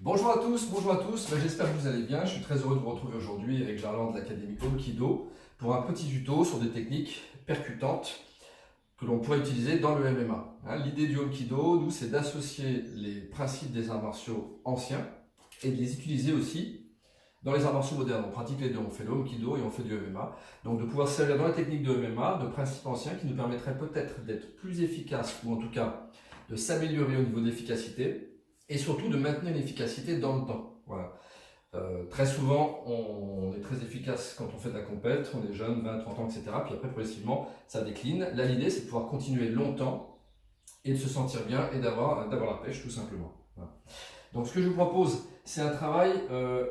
Bonjour à tous, j'espère que vous allez bien. Je suis très heureux de vous retrouver aujourd'hui avec Gerland de l'Académie Aikido pour un petit tuto sur des techniques percutantes que l'on pourrait utiliser dans le MMA. L'idée du Aikido, nous, c'est d'associer les principes des arts martiaux anciens et de les utiliser aussi dans les arts martiaux modernes. On pratique les deux, on fait le Aikido et on fait du MMA. Donc de pouvoir servir dans la technique de MMA de principes anciens qui nous permettraient peut-être d'être plus efficaces ou en tout cas de s'améliorer au niveau de l'efficacité et surtout de maintenir l'efficacité dans le temps. Voilà. Très souvent, on est très efficace quand on fait de la compète, on est jeune, 20, 30 ans, etc. Puis après, progressivement, ça décline. Là, l'idée, c'est de pouvoir continuer longtemps et de se sentir bien et d'avoir la pêche, tout simplement. Voilà. Donc, ce que je vous propose, c'est un travail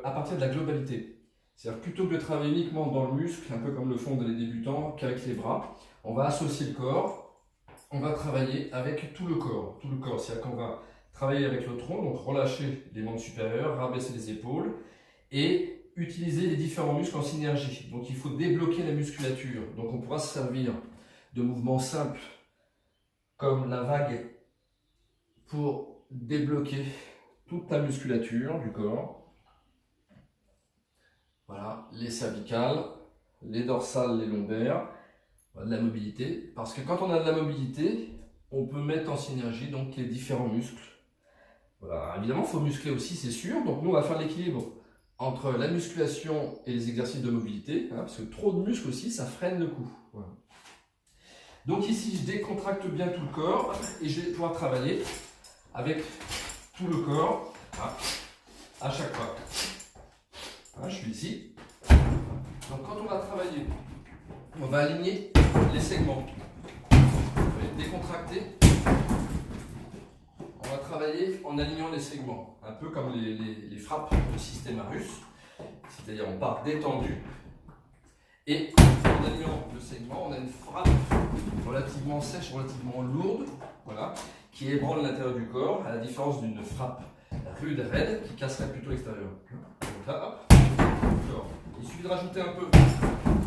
à partir de la globalité. C'est-à-dire, plutôt que de travailler uniquement dans le muscle, un peu comme le font les débutants, qu'avec les bras, on va associer le corps, on va travailler avec tout le corps. Tout le corps, c'est-à-dire qu'on va travailler avec le tronc, donc relâcher les membres supérieurs, rabaisser les épaules et utiliser les différents muscles en synergie. Donc il faut débloquer la musculature. Donc on pourra se servir de mouvements simples comme la vague pour débloquer toute la musculature du corps. Voilà, les cervicales, les dorsales, les lombaires, voilà, de la mobilité. Parce que quand on a de la mobilité, on peut mettre en synergie donc les différents muscles. Voilà. Évidemment, il faut muscler aussi, c'est sûr. Donc nous, on va faire l'équilibre entre la musculation et les exercices de mobilité, parce que trop de muscles aussi, ça freine le coup. Voilà. Donc ici, je décontracte bien tout le corps et je vais pouvoir travailler avec tout le corps à chaque fois. Voilà, je suis ici. Donc quand on va travailler, on va aligner les segments. On va décontracter. On va travailler en alignant les segments, un peu comme les frappes du système russe, c'est-à-dire on part détendu et en alignant le segment, on a une frappe relativement sèche, relativement lourde, voilà, qui ébranle l'intérieur du corps, à la différence d'une frappe rude, raide, qui casserait plutôt l'extérieur. Donc là, hop, corps. Il suffit de rajouter un peu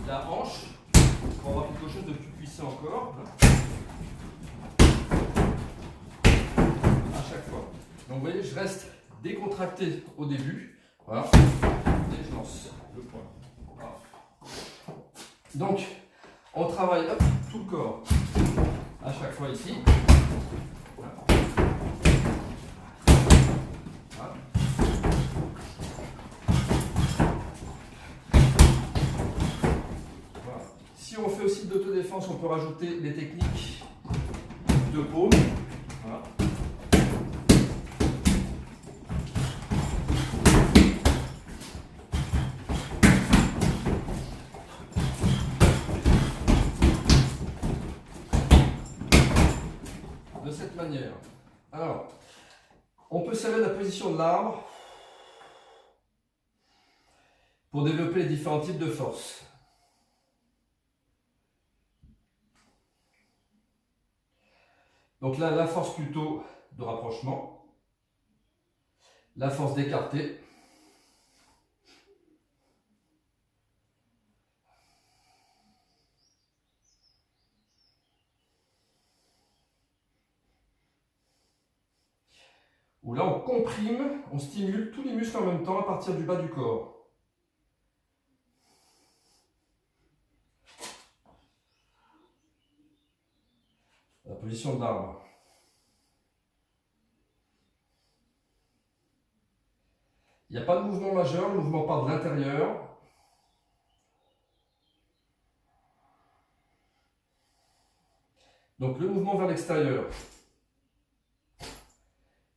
la hanche pour avoir quelque chose de plus puissant encore. Donc vous voyez, je reste décontracté au début, voilà, et je lance le point. Voilà. Donc, on travaille tout le corps à chaque fois ici. Voilà. Voilà. Voilà. Si on fait aussi de l'autodéfense, on peut rajouter des techniques de paume. Voilà. De cette manière. Alors, on peut servir de la position de l'arbre pour développer les différents types de forces. Donc là, la force plutôt de rapprochement, la force d'écarté, où là on comprime, on stimule tous les muscles en même temps à partir du bas du corps. La position de l'arbre. Il n'y a pas de mouvement majeur, le mouvement part de l'intérieur. Donc le mouvement vers l'extérieur,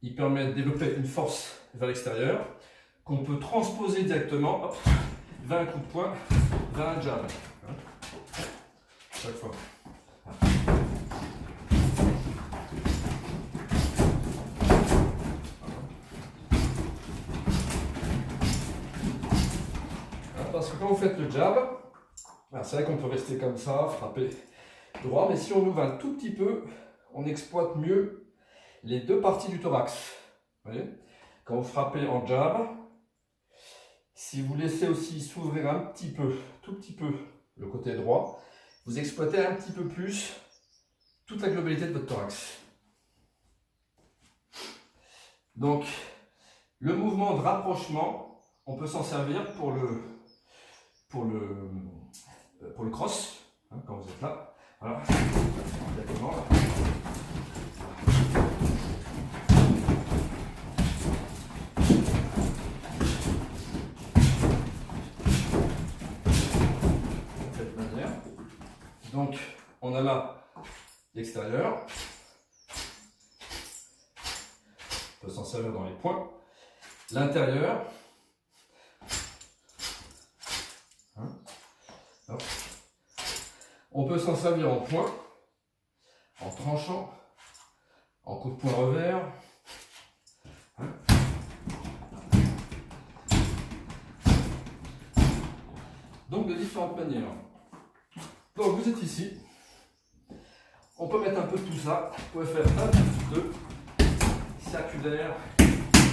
il permet de développer une force vers l'extérieur qu'on peut transposer directement vers un coup de poing, vers un jab. Chaque fois. Parce que quand vous faites le jab, c'est vrai qu'on peut rester comme ça, frapper droit, mais si on ouvre un tout petit peu, on exploite mieux les deux parties du thorax. Vous voyez ? Quand vous frappez en jab, si vous laissez aussi s'ouvrir un petit peu, tout petit peu, le côté droit, vous exploitez un petit peu plus toute la globalité de votre thorax. Donc, Le mouvement de rapprochement, on peut s'en servir pour le cross, hein, quand vous êtes là. Voilà. Exactement. De cette manière. Donc, on a là l'extérieur. On peut s'en servir dans les points. L'intérieur. Hein. On peut s'en servir en point, en tranchant, en coup de poing revers. Hein. Donc de différentes manières. Donc vous êtes ici. On peut mettre un peu de tout ça. Vous pouvez faire 1, 2, circulaire,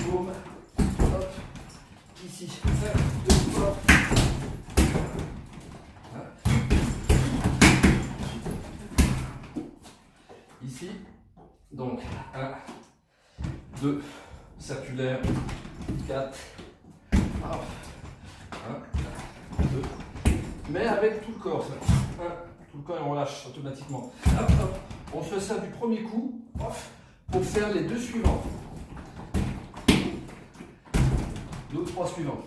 boum, hop, ici, 1, 2, hop. Ici, donc 1, 2, circulaire, 4, hop, 1, 2, mais avec tout le corps, ça. 1, tout le corps et on lâche automatiquement. Hop, hop. On se sert du premier coup hop, pour faire les 2 suivants. 2 ou 3 suivants.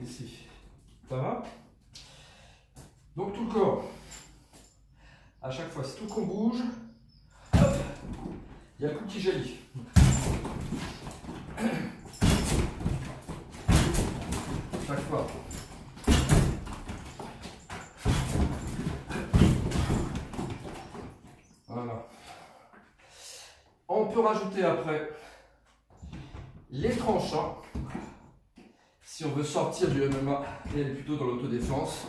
Ici. Ça va? Donc tout le corps. À chaque fois, c'est tout qu'on bouge. Hop, il y a le coup qui jaillit. Chaque fois. Voilà. On peut rajouter après les tranchants. Si on veut sortir du MMA et aller plutôt dans l'autodéfense.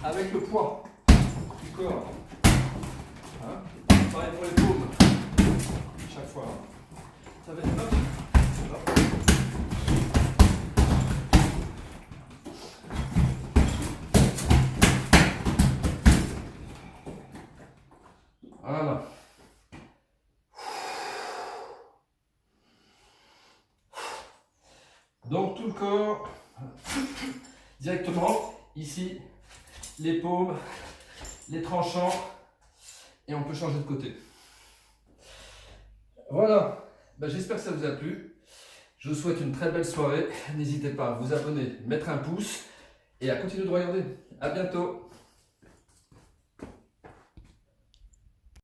Avec le poids du corps. Hein? Pareil pour les paumes. Chaque fois. Ça va être hop. Hop. Voilà. Donc tout le corps, directement, ici, les paumes, les tranchants, et on peut changer de côté. Voilà, ben, j'espère que ça vous a plu. Je vous souhaite une très belle soirée. N'hésitez pas à vous abonner, mettre un pouce, et à continuer de regarder. À bientôt.